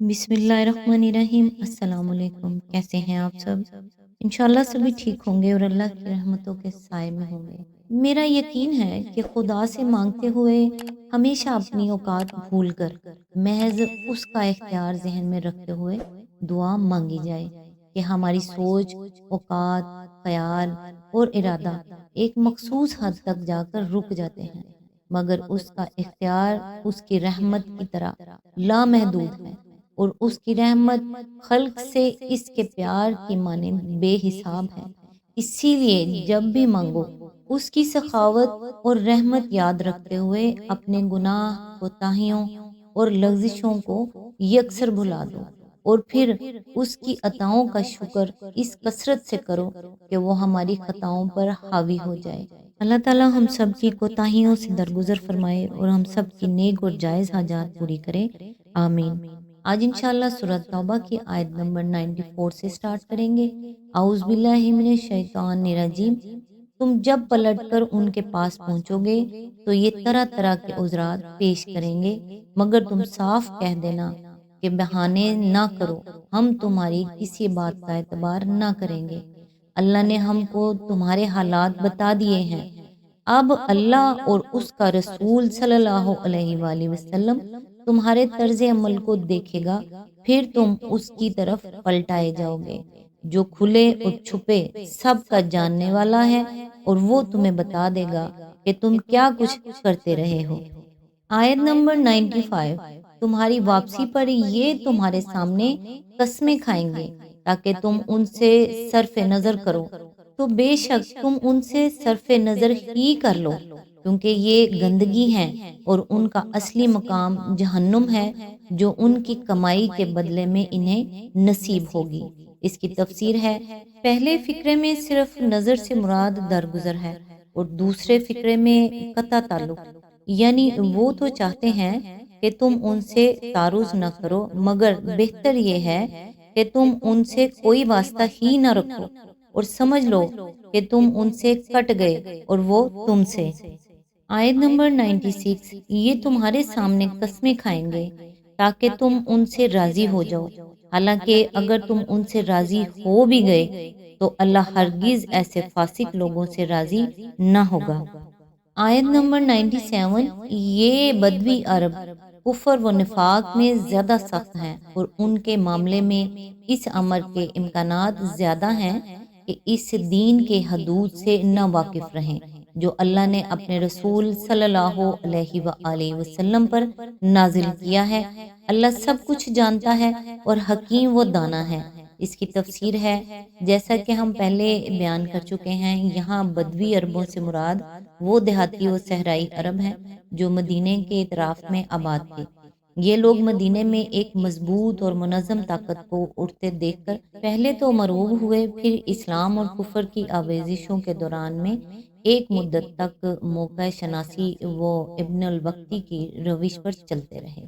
बिस्मिल्लाहिर्रहमानिर्रहीम। अस्सलाम वालेकुम। कैसे हैं आप सब? इंशाल्लाह सभी ठीक होंगे और अल्लाह की रहमतों के साए में होंगे। मेरा यकीन है कि खुदा से मांगते हुए हमेशा अपनी औकात भूलकर महज उसका इख्तियार ज़हन में रखते हुए दुआ मांगी जाए कि हमारी सोच, औकात, ख़याल और इरादा एक मखसूस हद तक जाकर रुक जाते हैं, मगर उसका इख्तियार उसकी रहमत की तरह लामहदूद है और उसकी रहमत खल्क से इसके प्यार की मानिंद बेहिसाब है। इसीलिए जब भी मांगो उसकी सखावत और रहमत याद रखते हुए अपने गुनाह, कोताहियों और लग़ज़िशों को यकसर भुला दो और फिर उसकी अताओं का शुक्र इस कसरत से करो कि वो हमारी खताओं पर हावी हो जाए। अल्लाह ताला हम सब की कोताहियों से दरगुजर फरमाए और हम सब की नेक और जायज़ हाजात पूरी करे। आमीन। आज इंशाअल्लाह सूरत तौबा की आयत नंबर 94 से स्टार्ट करेंगे। औज़ बिल्लाहि मिनश शैतानिर रजीम। तुम जब पलटकर उनके पास पहुंचोगे तो ये तरह तरह के उज़रात पेश करेंगे, मगर तुम साफ कह देना कि बहाने ना करो, हम तुम्हारी किसी बात का एतबार ना करेंगे। अल्लाह ने हमको तुम्हारे हालात बता दिए हैं। अब अल्लाह और उसका रसूल सल्लल्लाहु अलैहि वसल्लम तुम्हारे तर्ज अमल को देखेगा, फिर तुम उसकी तरफ पलटाए जाओगे, जो खुले और छुपे सब का जानने वाला है, और वो तुम्हें बता देगा कि तुम क्या कुछ करते रहे हो। आयत नंबर 95। तुम्हारी वापसी पर ये तुम्हारे सामने कस्में खाएंगे ताकि तुम उनसे सरफे नजर करो, तो बेशक तुम उनसे सरफे नजर ही कर लो, क्योंकि ये गंदगी है और उनका असली मकाम जहन्नुम है, जो उनकी कमाई के बदले में इन्हें नसीब होगी। इसकी तफसीर है, पहले फिक्रे में सिर्फ नजर से मुराद दरगुजर है और दूसरे फिक्रे में कता ताल्लुक, यानी वो तो चाहते हैं कि तुम उनसे तारुज न करो, मगर बेहतर ये है कि तुम उनसे कोई वास्ता ही न रखो और समझ लो कि तुम उनसे कट गए और वो तुमसे। आयत नंबर 96। ये तुम्हारे सामने कस्में खाएंगे ताकि तुम उनसे राजी हो जाओ, हालांकि अगर तुम उनसे राजी हो भी गए तो अल्लाह हरगिज ऐसे फासिक लोगों से राजी न होगा। आयत नंबर 97। ये बदवी अरब कुफर व निफाक में ज्यादा सख्त हैं और उनके मामले में इस अमर के इम्कानात ज्यादा हैं कि इस दीन के हदूद से न वाकिफ रहें जो अल्लाह ने अपने रसूल सल्लल्लाहु अलैहि वसल्लम पर नाजिल किया है। अल्लाह सब कुछ जानता है और हकीम व दाना है। इसकी तफसीर है, जैसा कि हम पहले बयान कर चुके हैं, यहाँ बदवी अरबों से मुराद वो देहाती व सहराई अरब हैं जो मदीने के इतराफ में आबाद थे। ये लोग मदीने में एक मजबूत और मुनज़्ज़म ताकत को उठते देखकर पहले तो मरूब हुए, फिर इस्लाम और कुफर की आवेजिशों के दौरान में एक मुद्दत तक मौका शनासी व इब्नुल वक्ती की रविश पर चलते रहे।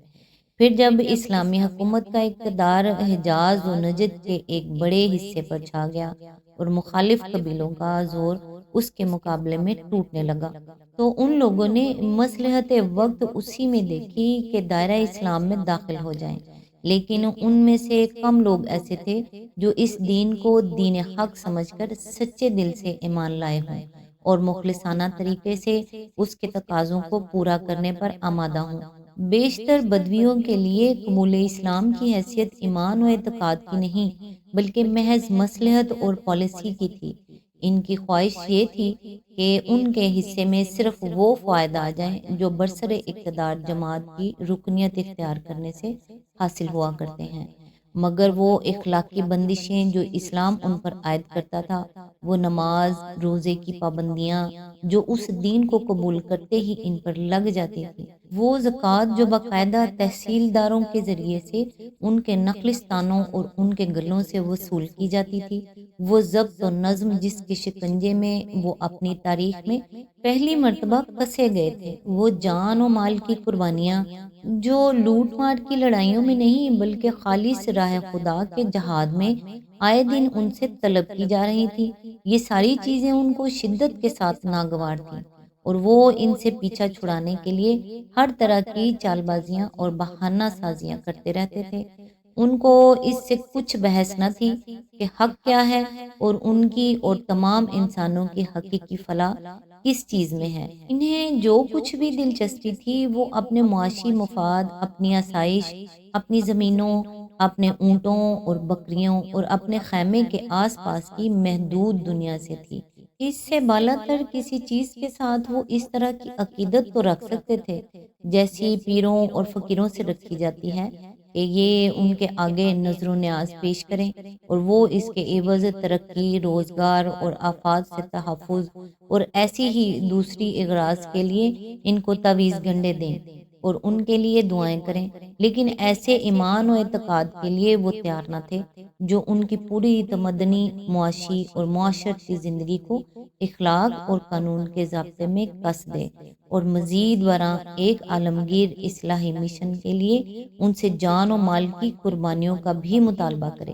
फिर जब इस्लामी हुकूमत का इक़्तिदार हिजाज व नजद के एक बड़े हिस्से पर छा गया और मुखालिफ कबीलों का जोर उसके मुकाबले में टूटने लगा, तो उन लोगों ने मसलहत वक्त उसी में देखी कि दायरा इस्लाम में दाखिल हो जाएं। लेकिन उनमें से कम लोग ऐसे थे जो इस दीन को दीन हक समझकर सच्चे दिल से ईमान लाए हों और मुखलिसाना तरीके से उसके तकाज़ों को पूरा करने पर आमादा हों। बेशतर बदवियों के लिए कबूल इस्लाम की हैसियत ईमान व एतकाद की नहीं, बल्कि महज मसलहत और पॉलिसी की थी। इनकी ख्वाहिश ये थी कि उनके हिस्से में सिर्फ वो फ़ायदा आ जाए जो बरसरे इक़्तिदार जमात की रुकनियत इख्तियार करने से हासिल हुआ करते हैं। मगर वो इखलाकी बंदिशें जो इस्लाम उन पर आयद करता था, वो नमाज, रोज़े की पाबंदियाँ जो उस दीन को कबूल करते ही इन पर लग जाती थी, वो ज़कात जो बाकायदा तहसीलदारों के ज़रिए से उनके नखलिस्तानों और उनके गलों से वसूल की जाती थी, वो ज़ब्त और नज़्म जिसके शिकंजे में वो अपनी तारीख में पहली मर्तबा कसे गए थे, वो जान और माल की कुर्बानियाँ जो लूट मार की लड़ाइयों में नहीं बल्कि खालिस राह खुदा के जहाद में आए दिन उनसे तलब की जा रही थी, ये सारी चीज़ें उनको शिद्दत के साथ नागवार थीं और वो इनसे पीछा छुड़ाने के लिए हर तरह की चालबाजियां और बहाना साजियां करते रहते थे। ان کو اس سے کچھ بحث نہ تھی کہ حق کیا ہے اور ان کی اور تمام انسانوں کی حقیقی فلاح کس چیز میں ہے۔ انہیں جو کچھ بھی دلچسپی تھی وہ اپنے معاشی مفاد، اپنی آسائش، اپنی زمینوں، اپنے اونٹوں اور بکریوں اور اپنے خیمے کے آس پاس کی محدود دنیا سے تھی۔ اس سے بالا تر کسی چیز کے ساتھ وہ اس طرح کی عقیدت تو رکھ سکتے تھے جیسی پیروں اور فقیروں سے رکھی جاتی ہے کہ یہ ان کے آگے نظر و نیاز پیش کریں اور وہ اس کے عوض ترقی، روزگار اور آفات سے تحفظ اور ایسی ہی دوسری اغراض کے لیے ان کو تعویذ گنڈے دیں اور ان کے لیے دعائیں کریں، لیکن ایسے ایمان و اعتقاد کے لیے وہ تیار نہ تھے جو ان کی پوری تمدنی، معاشی اور معاشرتی زندگی کو اخلاق اور قانون کے ضابطے میں کس دے اور مزید برآں ایک عالمگیر اصلاحی مشن کے لیے ان سے جان و مال کی قربانیوں کا بھی مطالبہ کرے۔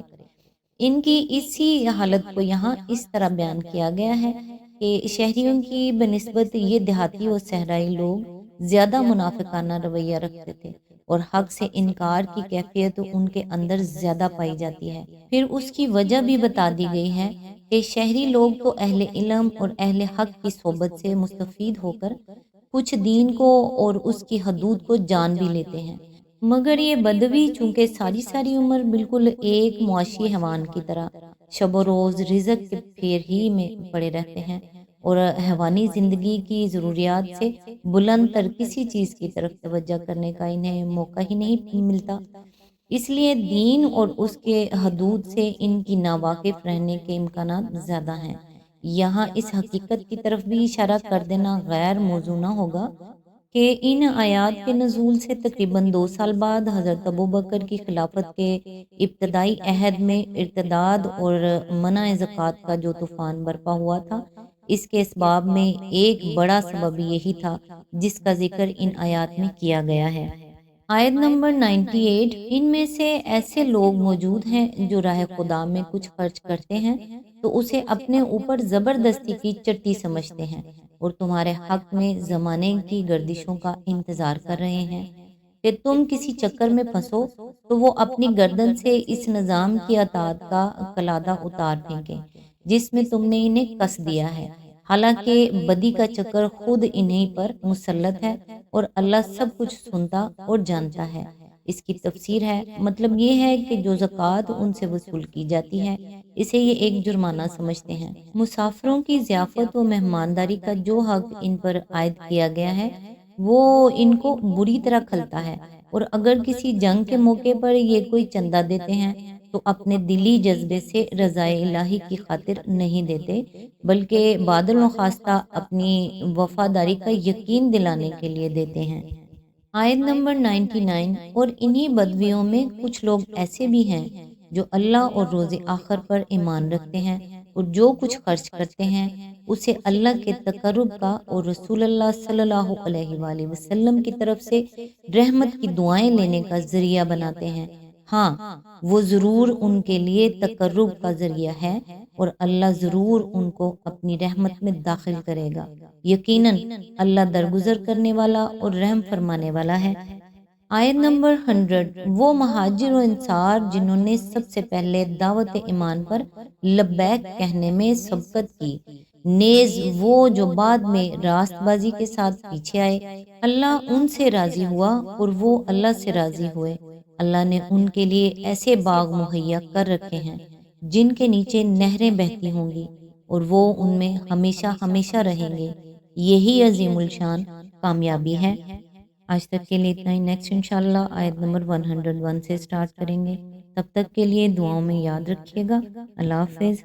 ان کی اسی حالت کو یہاں اس طرح بیان کیا گیا ہے کہ شہریوں کی بنسبت یہ دیہاتی اور صحرائی لوگ زیادہ منافقانہ رویہ رکھتے تھے اور حق سے انکار کی کیفیت ان کے اندر زیادہ پائی جاتی ہے۔ پھر اس کی وجہ بھی بتا دی گئی ہے کہ شہری لوگ تو اہل علم اور اہل حق کی صحبت سے مستفید ہو کر کچھ دین کو اور اس کی حدود کو جان بھی لیتے ہیں، مگر یہ بدوی چونکہ ساری ساری عمر بالکل ایک معاشی حیوان کی طرح شب و روز رزق کے پھیر ہی میں پڑے رہتے ہیں اور حیوانی زندگی کی ضروریات سے بلند تر کسی چیز کی طرف توجہ کرنے کا انہیں موقع ہی نہیں ملتا، اس لیے دین اور اس کے حدود سے ان کی ناواقف رہنے کے امکانات زیادہ ہیں۔ یہاں اس حقیقت کی طرف بھی اشارہ کر دینا غیر موزوں نہ ہوگا کہ ان آیات کے نزول سے تقریباً 2 سال بعد حضرت ابوبکر کی خلافت کے ابتدائی عہد میں ارتداد اور منع زکوٰۃ کا جو طوفان برپا ہوا تھا، اس کے اسباب میں ایک بڑا سبب یہی تھا جس کا ذکر ان آیات میں کیا گیا ہے۔ آیت نمبر 98، ان میں سے ایسے لوگ موجود ہیں جو راہ خدا میں کچھ خرچ کرتے ہیں تو اسے اپنے اوپر زبردستی کی چٹی سمجھتے ہیں اور تمہارے حق میں زمانے کی گردشوں کا انتظار کر رہے ہیں کہ تم کسی چکر میں پھنسو تو وہ اپنی گردن سے اس نظام کی اطاعت کا کلادہ اتار پھینکیں جس میں تم نے انہیں کس دیا ہے، حالانکہ بدی کا چکر خود انہیں پر مسلط ہے اور اللہ سب کچھ سنتا اور جانتا ہے۔ اس کی تفسیر ہے، مطلب یہ ہے کہ جو زکوٰۃ ان سے وصول کی جاتی ہے اسے یہ ایک جرمانہ سمجھتے ہیں۔ مسافروں کی ضیافت و مہمانداری کا جو حق ان پر عائد کیا گیا ہے وہ ان کو بری طرح کھلتا ہے، اور اگر کسی جنگ کے موقع پر یہ کوئی چندہ دیتے ہیں تو اپنے دلی جذبے سے رضائے الہی کی خاطر نہیں دیتے بلکہ بادل نخواستہ اپنی وفاداری کا یقین دلانے کے لیے دیتے ہیں۔ آیت نمبر 99، اور انہی بدویوں میں کچھ لوگ ایسے بھی ہیں جو اللہ اور روز آخر پر ایمان رکھتے ہیں اور جو کچھ خرچ کرتے ہیں اسے اللہ کے تقرب کا اور رسول اللہ صلی اللہ علیہ وآلہ وسلم کی طرف سے رحمت کی دعائیں لینے کا ذریعہ بناتے ہیں۔ ہاں، وہ ضرور ان کے لیے تقرب کا ذریعہ ہے اور اللہ ضرور ان کو اپنی رحمت میں داخل کرے گا، یقیناً اللہ درگزر کرنے والا اور رحم فرمانے والا ہے۔ آیت نمبر 100، وہ مہاجر و انصار جنہوں نے سب سے پہلے دعوت ایمان پر لبیک کہنے میں سبقت کی، نیز وہ جو بعد میں راست بازی کے ساتھ پیچھے آئے، اللہ ان سے راضی ہوا اور وہ اللہ سے راضی ہوئے۔ اللہ نے ان کے لیے ایسے باغ مہیا کر رکھے ہیں جن کے نیچے نہریں بہتی ہوں گی اور وہ ان میں ہمیشہ ہمیشہ رہیں گے، یہی عظیم الشان کامیابی ہے۔ آج تک کے لیے اتنا ہی، نیکسٹ انشاءاللہ آیت نمبر 101 سے سٹارٹ کریں گے۔ تب تک کے لیے دعاؤں میں یاد رکھیے گا۔ اللہ حافظ۔